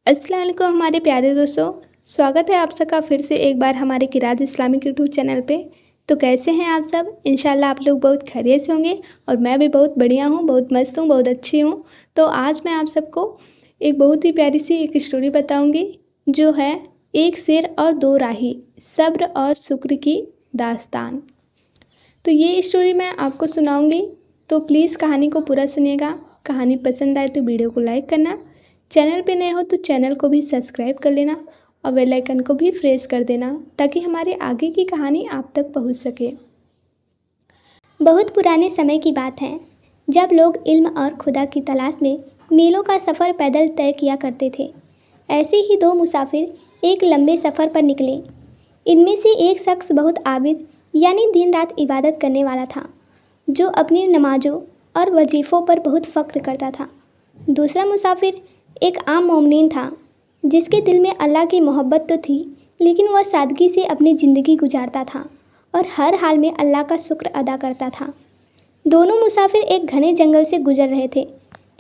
अस्सलाम वालेकुम हमारे प्यारे दोस्तों। स्वागत है आप सबका फिर से एक बार हमारे किरात इस्लामिक यूट्यूब चैनल पे। तो कैसे हैं आप सब? इंशाल्लाह आप लोग बहुत खैरियत से होंगे और मैं भी बहुत बढ़िया हूँ, बहुत मस्त हूँ, बहुत अच्छी हूँ। तो आज मैं आप सबको एक बहुत ही प्यारी सी एक स्टोरी बताऊँगी जो है एक शेर और दो राही, सब्र और शुक्र की दास्तान। तो ये स्टोरी मैं आपको सुनाऊँगी, तो प्लीज़ कहानी को पूरा सुनिएगा। कहानी पसंद आए तो वीडियो को लाइक करना, चैनल पे नए हो तो चैनल को भी सब्सक्राइब कर लेना और बेल आइकन को भी प्रेस कर देना ताकि हमारे आगे की कहानी आप तक पहुंच सके। बहुत पुराने समय की बात है जब लोग इल्म और खुदा की तलाश में मीलों का सफ़र पैदल तय किया करते थे। ऐसे ही दो मुसाफिर एक लंबे सफ़र पर निकले। इनमें से एक शख्स बहुत आबिद यानी दिन रात इबादत करने वाला था, जो अपनी नमाज़ों और वजीफ़ों पर बहुत फ़ख्र करता था। दूसरा मुसाफिर एक आम मोमिन था, जिसके दिल में अल्लाह की मोहब्बत तो थी, लेकिन वह सादगी से अपनी ज़िंदगी गुजारता था और हर हाल में अल्लाह का शुक्र अदा करता था। दोनों मुसाफिर एक घने जंगल से गुजर रहे थे।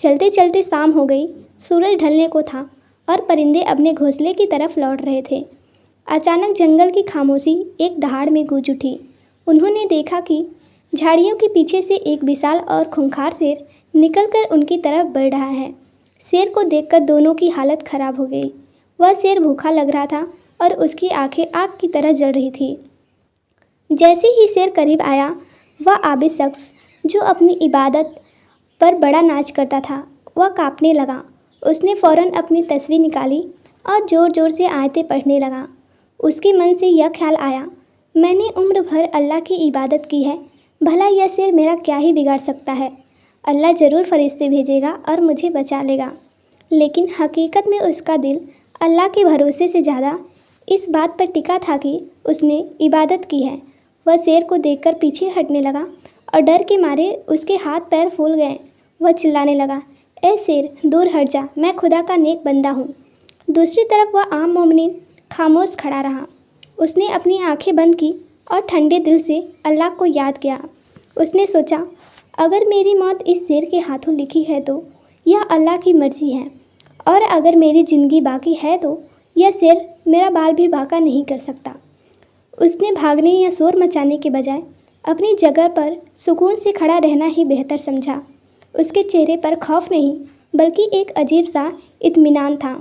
चलते चलते शाम हो गई, सूरज ढलने को था और परिंदे अपने घोंसले की तरफ लौट रहे थे। अचानक जंगल की खामोशी एक दहाड़ में गूंज उठी। उन्होंने देखा कि झाड़ियों के पीछे से एक विशाल और खूंखार शेर निकलकर उनकी तरफ बढ़ रहा है। शेर को देखकर दोनों की हालत खराब हो गई। वह शेर भूखा लग रहा था और उसकी आंखें आग की तरह जल रही थी। जैसे ही शेर करीब आया, वह आबिद शख्स जो अपनी इबादत पर बड़ा नाच करता था, वह कांपने लगा। उसने फ़ौरन अपनी तस्वीर निकाली और ज़ोर ज़ोर से आयतें पढ़ने लगा। उसके मन से यह ख्याल आया, मैंने उम्र भर अल्लाह की इबादत की है, भला यह शेर मेरा क्या ही बिगाड़ सकता है। अल्लाह ज़रूर फरिश्ते भेजेगा और मुझे बचा लेगा। लेकिन हकीकत में उसका दिल अल्लाह के भरोसे से ज़्यादा इस बात पर टिका था कि उसने इबादत की है। वह शेर को देखकर पीछे हटने लगा और डर के मारे उसके हाथ पैर फूल गए। वह चिल्लाने लगा, ए शेर, दूर हट जा, मैं खुदा का नेक बंदा हूँ। दूसरी तरफ वह आम मोमिन खामोश खड़ा रहा। उसने अपनी आंखें बंद की और ठंडे दिल से अल्लाह को याद किया। उसने सोचा, अगर मेरी मौत इस शेर के हाथों लिखी है तो यह अल्लाह की मर्ज़ी है, और अगर मेरी ज़िंदगी बाकी है तो यह शेर मेरा बाल भी बाका नहीं कर सकता। उसने भागने या शोर मचाने के बजाय अपनी जगह पर सुकून से खड़ा रहना ही बेहतर समझा। उसके चेहरे पर खौफ नहीं, बल्कि एक अजीब सा इत्मीनान था।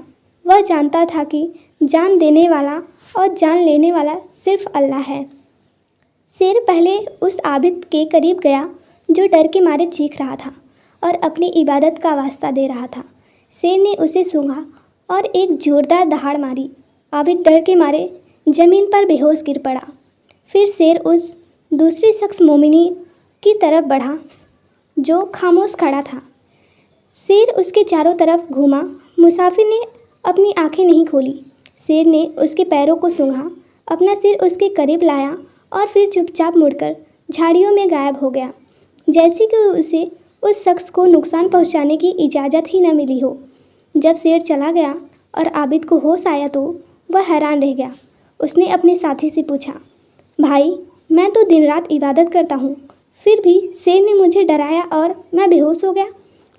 वह जानता था कि जान देने वाला और जान लेने वाला सिर्फ अल्लाह है। शेर पहले उस आबिद के करीब गया जो डर के मारे चीख रहा था और अपनी इबादत का वास्ता दे रहा था। शेर ने उसे सूंघा और एक जोरदार दहाड़ मारी। आबिद डर के मारे ज़मीन पर बेहोश गिर पड़ा। फिर शेर उस दूसरे शख्स मोमिनी की तरफ बढ़ा जो खामोश खड़ा था। शेर उसके चारों तरफ घूमा। मुसाफिर ने अपनी आंखें नहीं खोली। शेर ने उसके पैरों को सूंघा, अपना सिर उसके करीब लाया और फिर चुपचाप मुड़कर झाड़ियों में गायब हो गया, जैसे कि उसे उस शख्स को नुकसान पहुंचाने की इजाज़त ही न मिली हो। जब शेर चला गया और आबिद को होश आया तो वह हैरान रह गया। उसने अपने साथी से पूछा, भाई, मैं तो दिन रात इबादत करता हूँ, फिर भी शेर ने मुझे डराया और मैं बेहोश हो गया।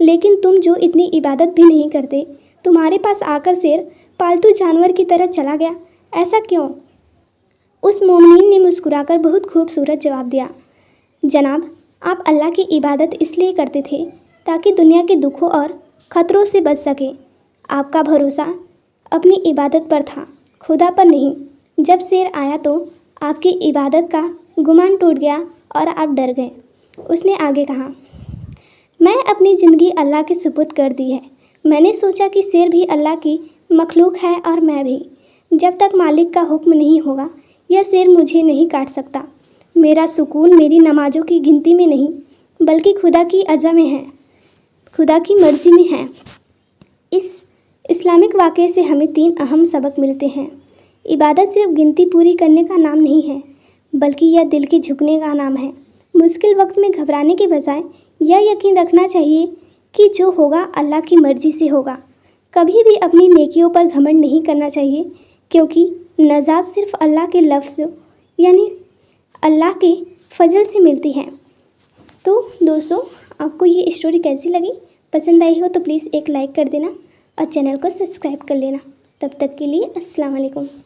लेकिन तुम जो इतनी इबादत भी नहीं करते, तुम्हारे पास आकर शेर पालतू जानवर की तरह चला गया, ऐसा क्यों? उस मोमिन ने मुस्कुराकर बहुत खूबसूरत जवाब दिया, जनाब, आप अल्लाह की इबादत इसलिए करते थे ताकि दुनिया के दुखों और ख़तरों से बच सकें। आपका भरोसा अपनी इबादत पर था, खुदा पर नहीं। जब शेर आया तो आपकी इबादत का गुमान टूट गया और आप डर गए। उसने आगे कहा, मैं अपनी ज़िंदगी अल्लाह के सुपुर्द कर दी है। मैंने सोचा कि शेर भी अल्लाह की मखलूक है और मैं भी। जब तक मालिक का हुक्म नहीं होगा, यह शेर मुझे नहीं काट सकता। मेरा सुकून मेरी नमाज़ों की गिनती में नहीं, बल्कि खुदा की अज़ा में है, खुदा की मर्ज़ी में है। इस इस्लामिक वाक़े से हमें 3 अहम सबक मिलते हैं। इबादत सिर्फ गिनती पूरी करने का नाम नहीं है, बल्कि यह दिल के झुकने का नाम है। मुश्किल वक्त में घबराने के बजाय यह यकीन रखना चाहिए कि जो होगा अल्लाह की मर्ज़ी से होगा। कभी भी अपनी नेकियों पर घमंड नहीं करना चाहिए, क्योंकि नजात सिर्फ अल्लाह के लफ्ज़ यानी अल्लाह के फजल से मिलती है। तो दोस्तों, आपको ये स्टोरी कैसी लगी? पसंद आई हो तो प्लीज़ एक लाइक कर देना और चैनल को सब्सक्राइब कर लेना। तब तक के लिए अस्सलाम वालेकुम।